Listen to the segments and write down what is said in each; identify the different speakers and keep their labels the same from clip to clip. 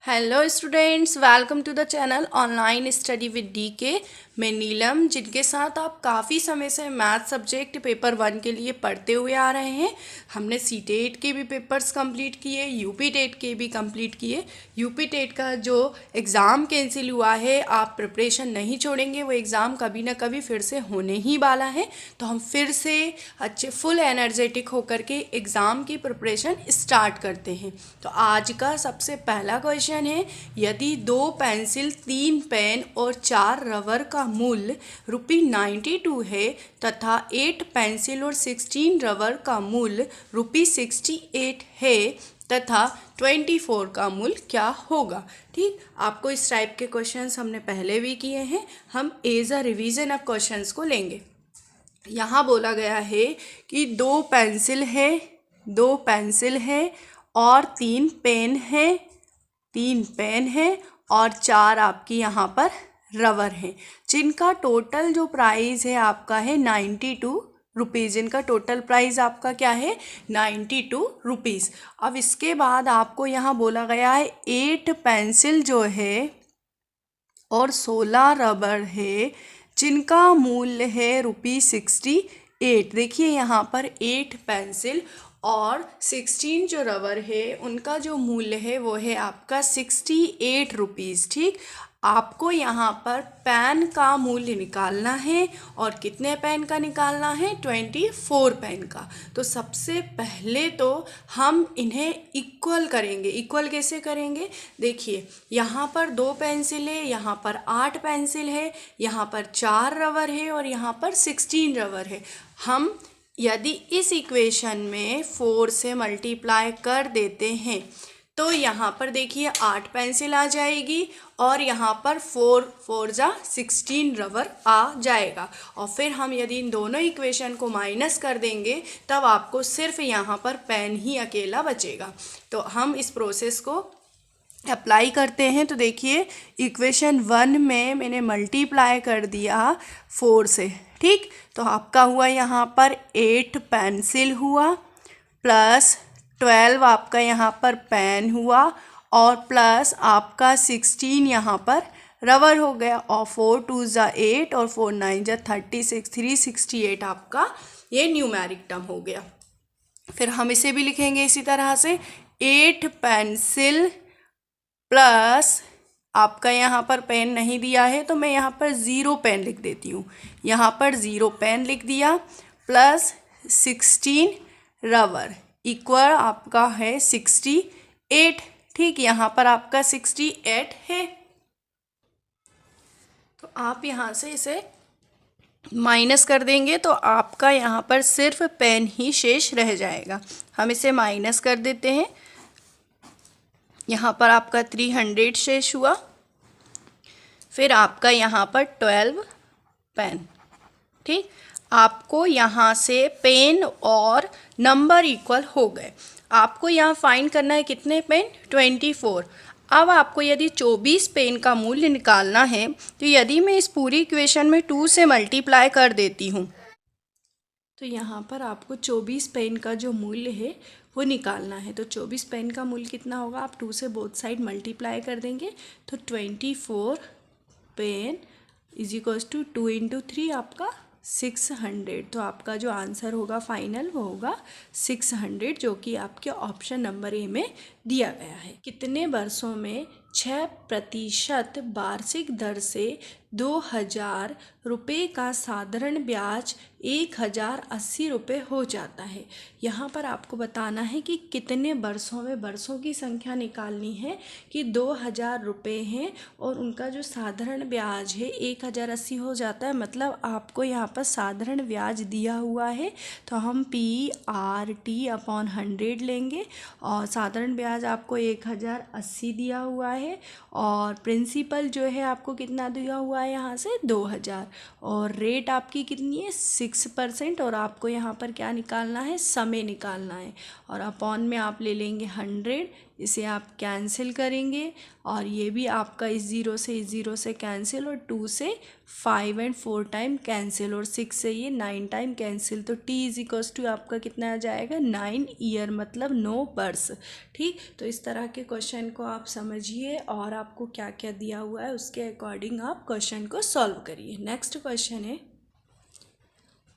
Speaker 1: Hello students, welcome to the channel online study with DK. मैं नीलम, जिनके साथ आप काफ़ी समय से मैथ सब्जेक्ट पेपर 1 के लिए पढ़ते हुए आ रहे हैं। हमने सी टेट के भी पेपर्स कंप्लीट किए, यूपी टेट के भी कंप्लीट किए। यूपी टेट का जो एग्ज़ाम कैंसिल हुआ है, आप प्रिपरेशन नहीं छोड़ेंगे, वो एग्ज़ाम कभी ना कभी फिर से होने ही वाला है। तो हम फिर से अच्छे फुल एनर्जेटिक होकर के एग्ज़ाम की प्रिपरेशन स्टार्ट करते हैं। तो आज का सबसे पहला क्वेश्चन है, यदि 2 पेंसिल, 3 पेन और 4 रबर का मूल्य ₹92 है तथा 8 पेंसिल और 16 रबर का मूल्य ₹68 है तथा 24 का मूल्य क्या होगा। ठीक, आपको इस टाइप के क्वेश्चंस हमने पहले भी किए हैं। हम एज अ रिवीजन अब क्वेश्चंस को लेंगे। यहाँ बोला गया है कि 2 पेंसिल है और 3 पेन है और 4 आपकी यहाँ पर रबर है, जिनका टोटल जो प्राइस है आपका है 92 रुपीज़। जिनका टोटल प्राइस आपका क्या है 92 रुपीज़। अब इसके बाद आपको यहाँ बोला गया है 8 पेंसिल जो है और 16 रबर है, जिनका मूल्य है ₹68। देखिए यहाँ पर 8 पेंसिल और 16 जो रबर है, उनका जो मूल्य है वो है आपका 68 रुपीज़। ठीक, आपको यहाँ पर पेन का मूल्य निकालना है और कितने पेन का निकालना है 24 पेन का। तो सबसे पहले तो हम इन्हें इक्वल करेंगे। इक्वल कैसे करेंगे, देखिए यहाँ पर 2 पेंसिल है, यहाँ पर 8 पेंसिल है, यहाँ पर 4 रबर है और यहाँ पर 16 रबर है। हम यदि इस इक्वेशन में 4 से मल्टीप्लाई कर देते हैं तो यहाँ पर देखिए 8 पेंसिल आ जाएगी और यहाँ पर 4 जा 16 रबर आ जाएगा। और फिर हम यदि इन दोनों इक्वेशन को माइनस कर देंगे तब आपको सिर्फ यहाँ पर पेन ही अकेला बचेगा। तो हम इस प्रोसेस को अप्लाई करते हैं। तो देखिए इक्वेशन 1 में मैंने मल्टीप्लाई कर दिया 4 से। ठीक, तो आपका हुआ यहाँ पर 8 पेंसिल हुआ प्लस 12 आपका यहाँ पर पेन हुआ और प्लस आपका 16 यहाँ पर रबर हो गया और 4 2 जा 8 और 4 9 जा 36, 368 आपका ये न्यूमेरिक टर्म हो गया। फिर हम इसे भी लिखेंगे इसी तरह से, 8 पेंसिल प्लस आपका यहाँ पर पेन नहीं दिया है तो मैं यहाँ पर 0 पेन लिख देती हूँ। यहाँ पर 0 पेन लिख दिया प्लस 16 रबर इक्वल आपका है 68। ठीक, यहाँ पर आपका 68 है। तो आप यहाँ से इसे माइनस कर देंगे तो आपका यहाँ पर सिर्फ पेन ही शेष रह जाएगा। हम इसे माइनस कर देते हैं। यहाँ पर आपका 300 शेष हुआ। फिर आपका यहाँ पर 12 पेन। ठीक, आपको यहाँ से पेन और नंबर इक्वल हो गए। आपको यहाँ फाइंड करना है कितने पेन 24। अब आपको यदि 24 पेन का मूल्य निकालना है तो यदि मैं इस पूरी इक्वेशन में 2 से मल्टीप्लाई कर देती हूँ तो यहाँ पर आपको 24 पेन का जो मूल्य है वो निकालना है। तो 24 पेन का मूल्य कितना होगा, आप 2 से बोथ साइड मल्टीप्लाई कर देंगे तो 24 पेन इज इक्वल्स टू 2 × 3 आपका 600। तो आपका जो आंसर होगा फाइनल वो होगा 600, जो कि आपके ऑप्शन नंबर ए में दिया गया है। कितने वर्षों में 6% वार्षिक दर से 2000 रुपये का साधारण ब्याज 1080 रुपये हो जाता है। यहाँ पर आपको बताना है कि कितने वर्षों में, वर्षों की संख्या निकालनी है कि 2000 रुपये हैं और उनका जो साधारण ब्याज है 1080 हो जाता है। मतलब आपको यहाँ पर साधारण ब्याज दिया हुआ है तो हम PRT/100 लेंगे और साधारण ब्याज आपको 1080 दिया हुआ है और प्रिंसिपल जो है आपको कितना दिया हुआ है यहाँ से 2000 और रेट आपकी कितनी है 6% और आपको यहाँ पर क्या निकालना है, समय निकालना है और अपॉन में आप ले लेंगे 100 इसे आप कैंसिल करेंगे और ये भी आपका इस ज़ीरो से कैंसिल और 2 से 5 एंड 4 टाइम कैंसिल और 6 से ये 9 टाइम कैंसिल। तो t इज इक्वल्स टू आपका कितना आ जाएगा 9 ईयर मतलब 9 वर्ष। ठीक, तो इस तरह के क्वेश्चन को आप समझिए और आपको क्या क्या दिया हुआ है उसके अकॉर्डिंग आप क्वेश्चन को सॉल्व करिए। नेक्स्ट क्वेश्चन है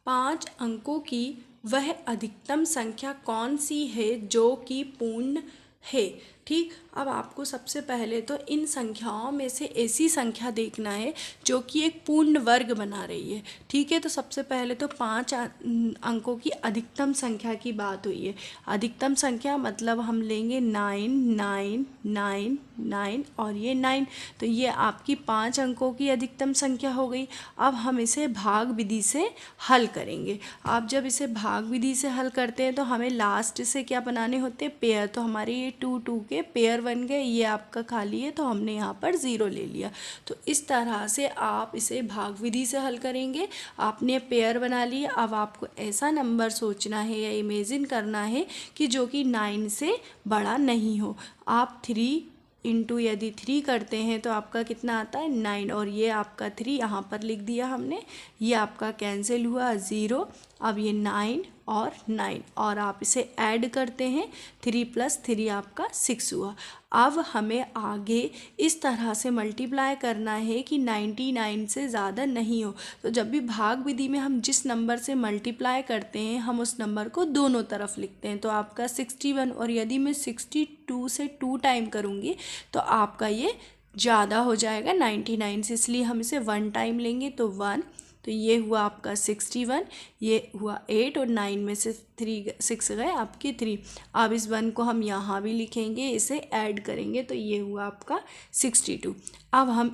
Speaker 1: 5 अंकों की वह अधिकतम संख्या कौन सी है जो कि पूर्ण है। ठीक, अब आपको सबसे पहले तो इन संख्याओं में से ऐसी संख्या देखना है जो कि एक पूर्ण वर्ग बना रही है। ठीक है, तो सबसे पहले तो 5 अंकों की अधिकतम संख्या की बात हुई है। अधिकतम संख्या मतलब हम लेंगे 9 9 9 9 और ये 9, तो ये आपकी 5 अंकों की अधिकतम संख्या हो गई। अब हम इसे भाग विधि से हल करेंगे। आप जब इसे भाग विधि से हल करते हैं तो हमें लास्ट से क्या बनाने होते हैं, पेयर। तो हमारे ये 2 2 के पेयर बन गए, ये आपका खाली है तो हमने यहाँ पर 0 ले लिया। तो इस तरह से आप इसे भाग विधि से हल करेंगे। आपने पेयर बना लिया। अब आपको ऐसा नंबर सोचना है या इमेजिन करना है कि जो कि 9 से बड़ा नहीं हो। आप 3 इंटू यदि 3 करते हैं तो आपका कितना आता है 9 और ये आपका 3 यहाँ पर लिख दिया हमने, ये आपका कैंसिल हुआ 0। अब ये 9 और 9 और आप इसे ऐड करते हैं, 3 + 3 आपका 6 हुआ। अब हमें आगे इस तरह से मल्टीप्लाई करना है कि 99 से ज़्यादा नहीं हो। तो जब भी भाग विधि में हम जिस नंबर से मल्टीप्लाई करते हैं हम उस नंबर को दोनों तरफ लिखते हैं। तो आपका 61 और यदि मैं 62 से 2 टाइम करूँगी तो आपका ये ज़्यादा हो जाएगा 99 से, इसलिए हम इसे 1 टाइम लेंगे तो 1। तो ये हुआ आपका 61, ये हुआ 8 और 9 में से 6 गए आपके 3। अब इस 1 को हम यहाँ भी लिखेंगे, इसे ऐड करेंगे तो ये हुआ आपका 62। अब हम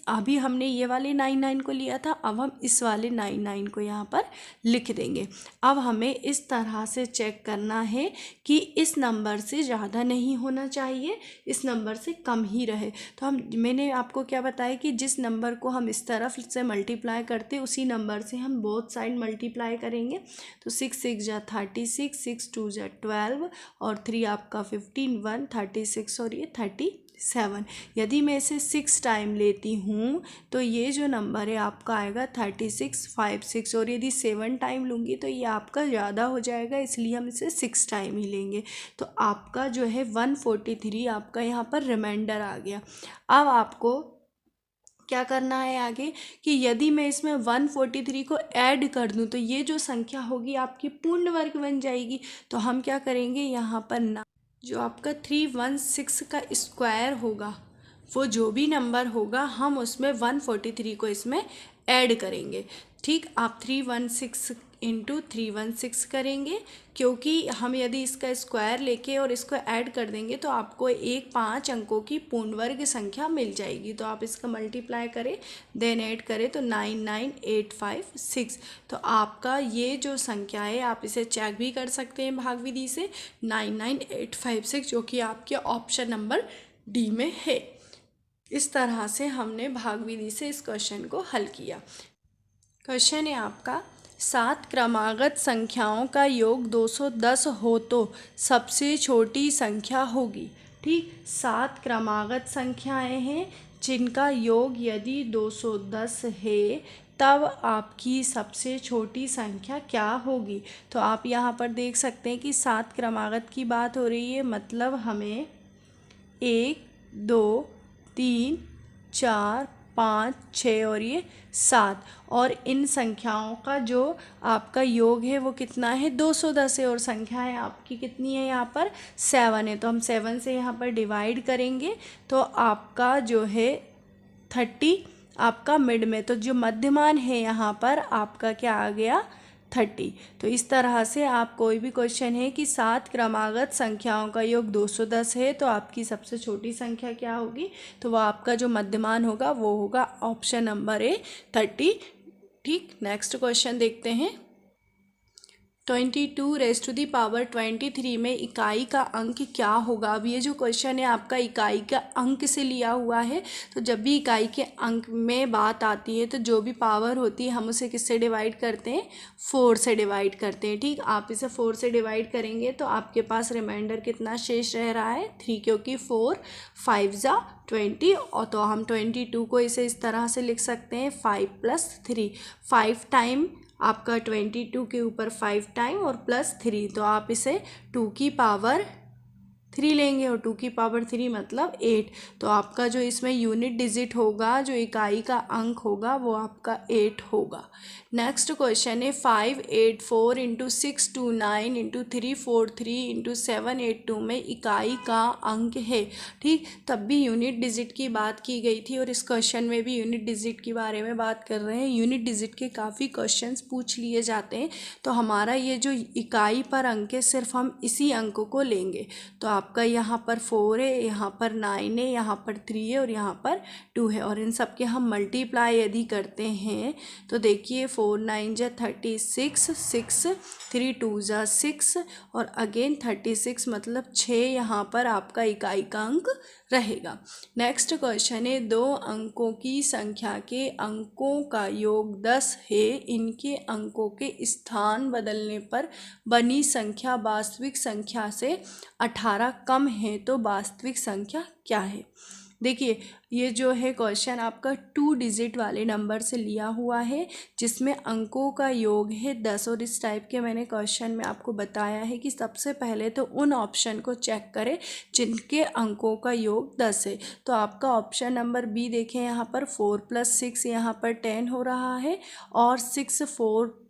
Speaker 1: अभी हमने ये वाले 99 को लिया था, अब हम इस वाले 99 को यहाँ पर लिख देंगे। अब हमें इस तरह से चेक करना है कि इस नंबर से ज़्यादा नहीं होना चाहिए, इस नंबर से कम ही रहे। तो मैंने आपको क्या बताया कि जिस नंबर को हम इस तरफ से मल्टीप्लाई करते उसी नंबर से हम बोथ साइड मल्टीप्लाई करेंगे। तो 6 6 जा 36, 6 2 जा 12 और 3 आपका 15, 1 36 और ये 37। यदि मैं इसे 6 टाइम लेती हूँ तो ये जो नंबर है आपका आएगा 36 5 6 और यदि 7 टाइम लूँगी तो ये आपका ज़्यादा हो जाएगा, इसलिए हम इसे 6 टाइम ही लेंगे। तो आपका जो है 143 आपका यहाँ पर रिमाइंडर आ गया। अब आपको क्या करना है आगे कि यदि मैं इसमें 143 को ऐड कर दूं तो ये जो संख्या होगी आपकी पूर्ण वर्ग बन जाएगी। तो हम क्या करेंगे यहाँ पर ना जो आपका 316 का स्क्वायर होगा वो जो भी नंबर होगा हम उसमें 143 को इसमें ऐड करेंगे। ठीक, आप 316 इंटू 316 करेंगे क्योंकि हम यदि इसका स्क्वायर लेके और इसको ऐड कर देंगे तो आपको एक 5 अंकों की पूर्ण वर्ग संख्या मिल जाएगी। तो आप इसका मल्टीप्लाई करें देन ऐड करें तो 99856। तो आपका ये जो संख्या है आप इसे चेक भी कर सकते हैं भाग विधि से 99856, जो कि आपके ऑप्शन नंबर डी में है। इस तरह से हमने भाग विधि से इस क्वेश्चन को हल किया। क्वेश्चन है आपका 7 क्रमागत संख्याओं का योग 210 हो तो सबसे छोटी संख्या होगी। ठीक, 7 क्रमागत संख्याएं हैं जिनका योग यदि 210 है तब आपकी सबसे छोटी संख्या क्या होगी। तो आप यहाँ पर देख सकते हैं कि 7 क्रमागत की बात हो रही है, मतलब हमें 1 2 3 4 5 6 और ये 7 और इन संख्याओं का जो आपका योग है वो कितना है 210 है और संख्याएं आपकी कितनी है यहाँ पर 7 है। तो हम 7 से यहाँ पर डिवाइड करेंगे तो आपका जो है 30 आपका मिड में, तो जो मध्यमान है यहाँ पर आपका क्या आ गया 30। तो इस तरह से आप कोई भी क्वेश्चन है कि 7 क्रमागत संख्याओं का योग 210 है तो आपकी सबसे छोटी संख्या क्या होगी, तो वह आपका जो मध्यमान होगा वो होगा ऑप्शन नंबर ए 30। ठीक, नेक्स्ट क्वेश्चन देखते हैं। 22⁻23 में इकाई का अंक क्या होगा। अब ये जो क्वेश्चन है आपका इकाई का अंक से लिया हुआ है, तो जब भी इकाई के अंक में बात आती है तो जो भी पावर होती है हम उसे किससे डिवाइड करते हैं, 4 से डिवाइड करते हैं। ठीक, आप इसे 4 से डिवाइड करेंगे तो आपके पास रिमाइंडर कितना शेष रह रहा है, 3, क्योंकि 4 5 ज़ा 20, और तो हम 22 को इसे इस तरह से लिख सकते हैं 5 + 3, 5 टाइम आपका 22 के ऊपर 5 टाइम और +3, तो आप इसे 2 की पावर 3 लेंगे और 2 की पावर 3 मतलब 8। तो आपका जो इसमें यूनिट डिजिट होगा, जो इकाई का अंक होगा, वो आपका 8 होगा। नेक्स्ट क्वेश्चन है 584 × 629 × 343 × 782 में इकाई का अंक है। ठीक, तब भी यूनिट डिजिट की बात की गई थी और इस क्वेश्चन में भी यूनिट डिजिट के बारे में बात कर रहे हैं। यूनिट डिजिट के काफ़ी क्वेश्चंस पूछ लिए जाते हैं, तो हमारा ये जो इकाई पर अंक है सिर्फ हम इसी अंक को लेंगे। तो आपका यहाँ पर 4 है, यहाँ पर 9 है, यहाँ पर 3 है और यहाँ पर 2 है, और इन सब के हम मल्टीप्लाई यदि करते हैं तो देखिए 4 9 × 36, 6 3 2 × 6 और अगेन 36 मतलब 6 यहाँ पर आपका इकाई का अंक रहेगा। नेक्स्ट क्वेश्चन है 2 अंकों की संख्या के अंकों का योग 10 है, इनके अंकों के स्थान बदलने पर बनी संख्या वास्तविक संख्या से 18 कम है, तो वास्तविक संख्या क्या है। देखिए ये जो है क्वेश्चन आपका 2 डिजिट वाले नंबर से लिया हुआ है, जिसमें अंकों का योग है 10, और इस टाइप के मैंने क्वेश्चन में आपको बताया है कि सबसे पहले तो उन ऑप्शन को चेक करें जिनके अंकों का योग 10 है। तो आपका ऑप्शन नंबर बी देखें, यहाँ पर 4 + 6 यहाँ पर 10 हो रहा है और 6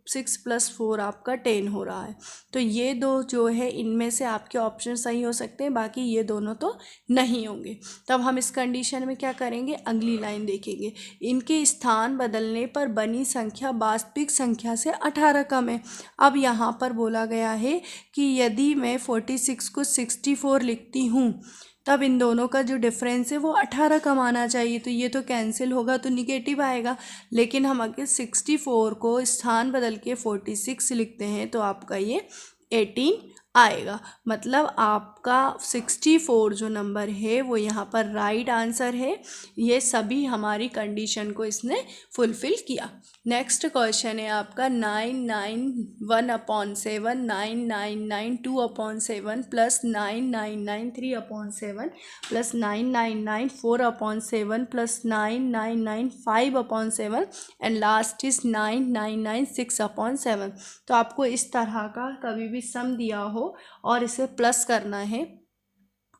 Speaker 1: + 4 आपका 10 हो रहा है। तो ये दो जो है इनमें से आपके ऑप्शन सही हो सकते हैं, बाकी ये दोनों तो नहीं होंगे। तब हम इस कंडीशन में क्या करेंगे, अगली लाइन देखेंगे, इनके स्थान बदलने पर बनी संख्या वास्तविक संख्या से 18 कम है। अब यहाँ पर बोला गया है कि यदि मैं 46 को 64 लिखती हूँ तब इन दोनों का जो डिफरेंस है वो 18 कम आना चाहिए, तो ये तो कैंसिल होगा तो निगेटिव आएगा। लेकिन हम अगर 64 को स्थान बदल के 46 लिखते हैं तो आपका ये 18 आएगा। मतलब आपका 64 जो नंबर है वो यहाँ पर राइट आंसर है। ये सभी हमारी कंडीशन को इसने फुलफिल किया। नेक्स्ट क्वेश्चन है आपका 991/7, 999/2/7 + 999/3/7 + 999/4/7 + 999/5/7 एंड लास्ट इज 999/6/7। तो आपको इस तरह का कभी भी सम दिया हो और इसे प्लस करना है,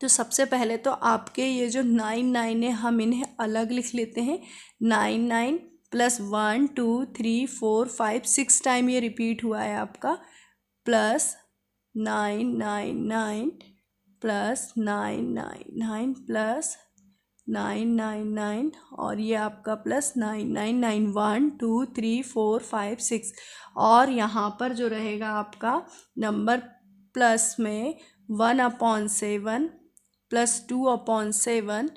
Speaker 1: तो सबसे पहले तो आपके ये जो 99 है हम इन्हें अलग लिख लेते हैं। 99 + 1 2 3 4 5 6 टाइम ये रिपीट हुआ है आपका, + 999 + 999 + 999 और ये आपका +999 1 2 3 4 5 6, और यहाँ पर जो रहेगा आपका नंबर प्लस में 1/7 + 2/7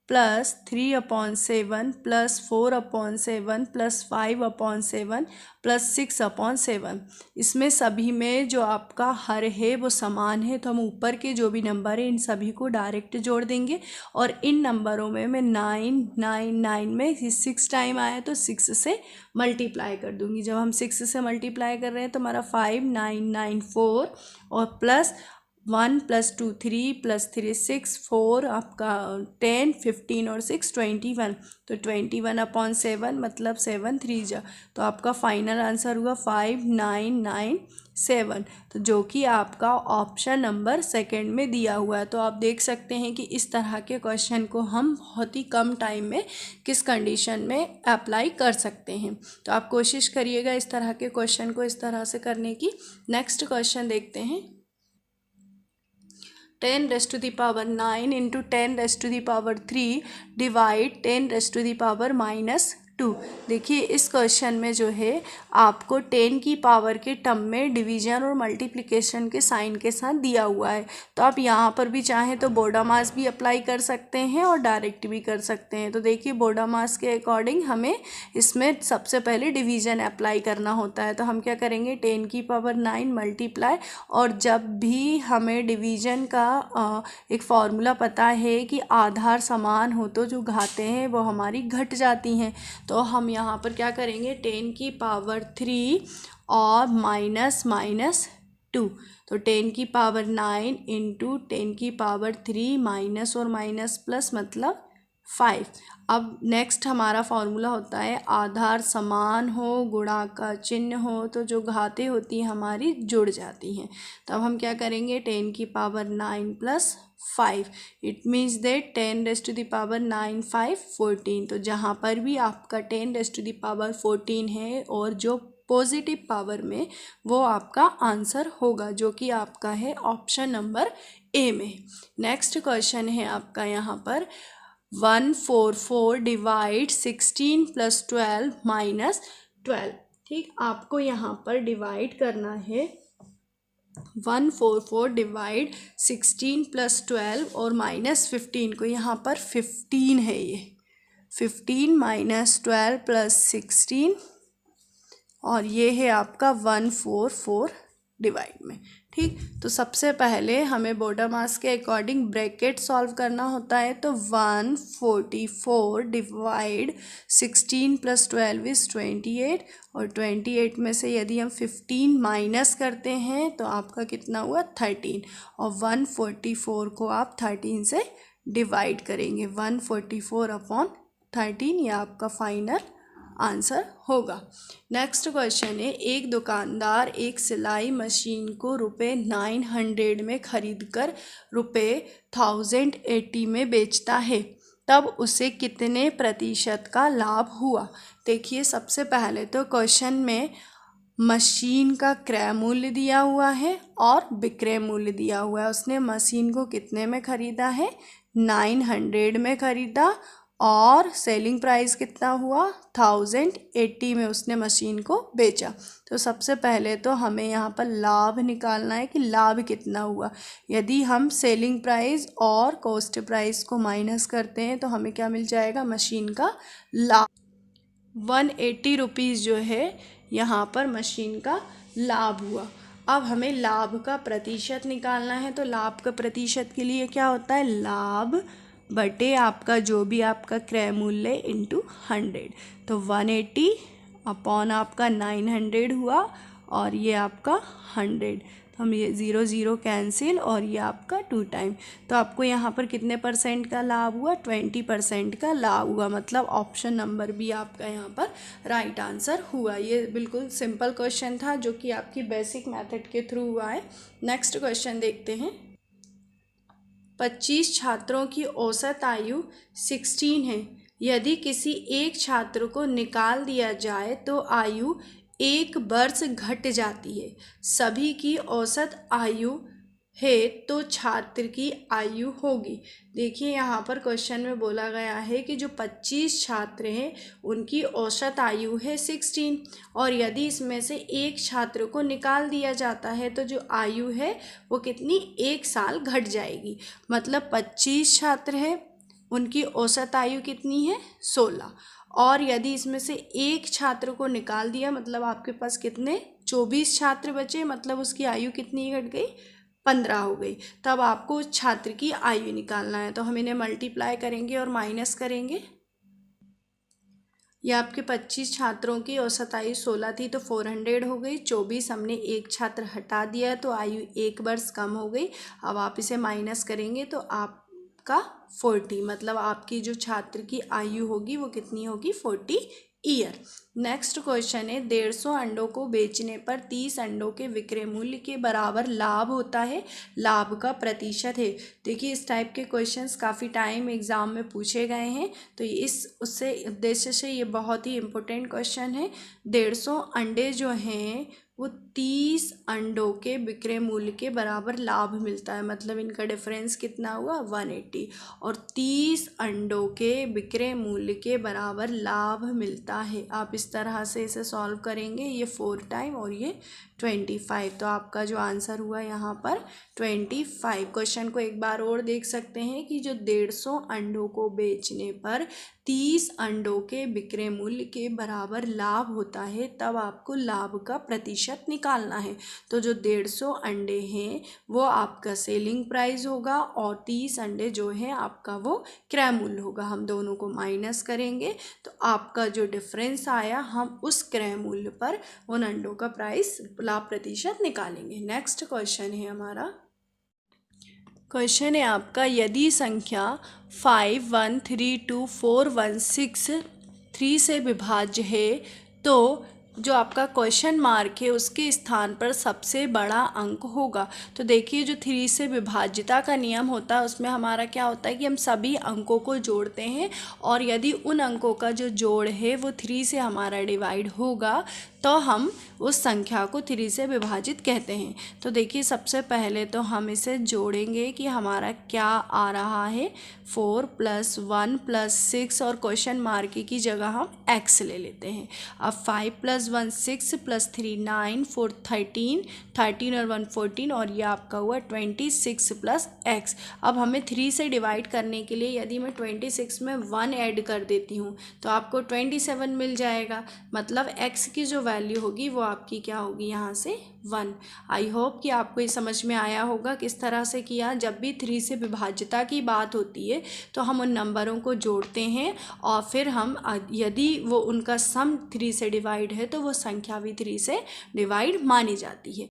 Speaker 1: + 3/7 + 4/7 + 5/7 + 6/7। इसमें सभी में जो आपका हर है वो समान है, तो हम ऊपर के जो भी नंबर है इन सभी को डायरेक्ट जोड़ देंगे, और इन नंबरों में मैं 999 में 6 टाइम आया तो 6 से मल्टीप्लाई कर दूंगी। जब हम 6 से मल्टीप्लाई कर रहे हैं तो हमारा 5994 और प्लस 1 + 2 3 + 3 6 4 आपका 10 15 और 6 21, तो 21/7 मतलब 7 3 जा, तो आपका फाइनल आंसर हुआ 5997, तो जो कि आपका ऑप्शन नंबर सेकंड में दिया हुआ है। तो आप देख सकते हैं कि इस तरह के क्वेश्चन को हम बहुत ही कम टाइम में किस कंडीशन में अप्लाई कर सकते हैं। तो आप कोशिश करिएगा इस तरह के क्वेश्चन को इस तरह से करने की। नेक्स्ट क्वेश्चन देखते हैं। 10⁻9 × 10⁻3 डिवाइड 10⁻⁻2 2। देखिए इस क्वेश्चन में जो है आपको 10 की पावर के टर्म में डिवीजन और मल्टीप्लिकेशन के साइन के साथ दिया हुआ है, तो आप यहाँ पर भी चाहें तो बोडामास भी अप्लाई कर सकते हैं और डायरेक्ट भी कर सकते हैं। तो देखिए बोडामास के अकॉर्डिंग हमें इसमें सबसे पहले डिवीजन अप्लाई करना होता है, तो हम क्या करेंगे 10 की पावर 9 मल्टीप्लाई, और जब भी हमें डिवीजन का एक फॉर्मूला पता है कि आधार समान हो तो जो घातें हैं वो हमारी घट जाती हैं, तो हम यहाँ पर क्या करेंगे 10 की पावर 3 और माइनस माइनस 2, तो 10 की पावर 9 इंटू 10 की पावर 3 माइनस और माइनस प्लस मतलब 5। अब नेक्स्ट हमारा फॉर्मूला होता है आधार समान हो गुणा का चिन्ह हो तो जो घातें होती हैं हमारी जुड़ जाती हैं, तब हम क्या करेंगे 10 की power 9 plus 5, it means that 10 raise to the power 9 5 14। तो जहाँ पर भी आपका 10 रेज़ टू द पावर 14 है और जो पॉजिटिव पावर में, वो आपका आंसर होगा, जो कि आपका है ऑप्शन नंबर ए में। नेक्स्ट क्वेश्चन है आपका यहाँ पर 144 डिवाइड 16 प्लस 12 माइनस 12। ठीक, आपको यहाँ पर डिवाइड करना है 144 डिवाइड 16 प्लस 12 और माइनस 15 को, यहाँ पर 15 है, ये 15 माइनस 12 प्लस 16 और ये है आपका 144 डिवाइड में। ठीक, तो सबसे पहले हमें बोडामास के अकॉर्डिंग ब्रैकेट सॉल्व करना होता है, तो 144 डिवाइड 16 प्लस 12 इज़ 28, और 28 में से यदि हम 15 माइनस करते हैं तो आपका कितना हुआ 13, और 144 को आप 13 से डिवाइड करेंगे, 144 अपॉन 13, ये आपका फाइनल आंसर होगा। नेक्स्ट क्वेश्चन है एक दुकानदार एक सिलाई मशीन को रुपये 900 में खरीदकर रुपये 1080 में बेचता है, तब उसे कितने प्रतिशत का लाभ हुआ। देखिए सबसे पहले तो क्वेश्चन में मशीन का क्रय मूल्य दिया हुआ है और विक्रय मूल्य दिया हुआ है। उसने मशीन को कितने में ख़रीदा है 900 में ख़रीदा, और सेलिंग प्राइस कितना हुआ 1080 में उसने मशीन को बेचा। तो सबसे पहले तो हमें यहाँ पर लाभ निकालना है कि लाभ कितना हुआ। यदि हम सेलिंग प्राइस और कॉस्ट प्राइस को माइनस करते हैं तो हमें क्या मिल जाएगा, मशीन का लाभ 180 रुपीज़ जो है यहाँ पर मशीन का लाभ हुआ। अब हमें लाभ का प्रतिशत निकालना है, तो लाभ का प्रतिशत के लिए क्या होता है, लाभ बटे आपका जो भी आपका क्रय मूल्य इंटू 100, तो 180 अपॉन आपका 900 हुआ और ये आपका 100, तो हम ये 0 0 कैंसिल और ये आपका 2 टाइम, तो आपको यहाँ पर कितने परसेंट का लाभ हुआ 20% का लाभ हुआ, मतलब ऑप्शन नंबर बी आपका यहाँ पर राइट आंसर हुआ। ये बिल्कुल सिंपल क्वेश्चन था जो कि आपकी बेसिक मेथड के थ्रू हुआ है। नेक्स्ट क्वेश्चन देखते हैं। 25 छात्रों की औसत आयु 16 है। यदि किसी एक छात्र को निकाल दिया जाए तो आयु 1 वर्ष घट जाती है। सभी की औसत आयु है तो छात्र की आयु होगी। देखिए यहाँ पर क्वेश्चन में बोला गया है कि जो 25 छात्र हैं उनकी औसत आयु है 16, और यदि इसमें से एक छात्र को निकाल दिया जाता है तो जो आयु है वो कितनी 1 साल घट जाएगी। मतलब 25 छात्र हैं, उनकी औसत आयु कितनी है 16, और यदि इसमें से एक छात्र को निकाल दिया मतलब आपके पास कितने 24 छात्र बचे, मतलब उसकी आयु कितनी घट गई 15 हो गई। तब आपको उस छात्र की आयु निकालना है, तो हम इन्हें मल्टीप्लाई करेंगे और माइनस करेंगे। ये आपके 25 छात्रों की औसत आयु 16 थी तो 400 हो गई, 24 हमने एक छात्र हटा दिया तो आयु 1 वर्ष कम हो गई। अब आप इसे माइनस करेंगे तो आपका 40, मतलब आपकी जो छात्र की आयु होगी वो कितनी होगी 40 ईयर। नेक्स्ट क्वेश्चन है 150 अंडों को बेचने पर 30 अंडों के विक्रय मूल्य के बराबर लाभ होता है, लाभ का प्रतिशत है। देखिए इस टाइप के क्वेश्चंस काफ़ी टाइम एग्ज़ाम में पूछे गए हैं, तो उससे उद्देश्य से ये बहुत ही इम्पोर्टेंट क्वेश्चन है। 150 अंडे जो हैं वो 30 अंडों के विक्रय मूल्य के बराबर लाभ मिलता है। मतलब इनका डिफरेंस कितना हुआ 180, और 30 अंडों के विक्रय मूल्य के बराबर लाभ मिलता है। आप इस तरह से इसे सॉल्व करेंगे, ये 4 टाइम और ये 25, तो आपका जो आंसर हुआ यहाँ पर 25। क्वेश्चन को एक बार और देख सकते हैं कि जो 150 अंडों को बेचने पर 30 अंडों के विक्रय मूल्य के बराबर लाभ होता है, तब आपको लाभ का प्रतिशत निकालना है। तो जो 150 अंडे हैं वो आपका सेलिंग प्राइस होगा और 30 अंडे जो है आपका वो क्रय मूल्य होगा। हम दोनों को माइनस करेंगे तो आपका जो डिफरेंस आया, हम उस क्रय मूल्य पर उन अंडों का प्राइस लाभ प्रतिशत निकालेंगे। नेक्स्ट क्वेश्चन है हमारा, क्वेश्चन है आपका, यदि संख्या 51324163 से विभाज्य है तो जो आपका क्वेश्चन मार्क है उसके स्थान पर सबसे बड़ा अंक होगा। तो देखिए जो 3 से विभाज्यता का नियम होता है उसमें हमारा क्या होता है कि हम सभी अंकों को जोड़ते हैं, और यदि उन अंकों का जो जोड़ है वो 3 से हमारा डिवाइड होगा तो हम उस संख्या को 3 से विभाजित कहते हैं। तो देखिए सबसे पहले तो हम इसे जोड़ेंगे कि हमारा क्या आ रहा है, 4 + 1 + 6, और क्वेश्चन मार्क की जगह हम x ले लेते हैं। अब 5 + 1 6 + 3 9 4 13 13 और 1 14, और ये आपका हुआ 26 + x। अब हमें 3 से डिवाइड करने के लिए यदि मैं 26 में 1 ऐड कर देती हूँ तो आपको 27 मिल जाएगा। मतलब x की जो वैल्यू होगी वो आपकी क्या होगी यहाँ से 1। आई होप कि आपको ये समझ में आया होगा किस तरह से किया। जब भी 3 से विभाज्यता की बात होती है तो हम उन नंबरों को जोड़ते हैं और फिर हम यदि वो उनका सम 3 से डिवाइड है तो वो संख्या भी 3 से डिवाइड मानी जाती है।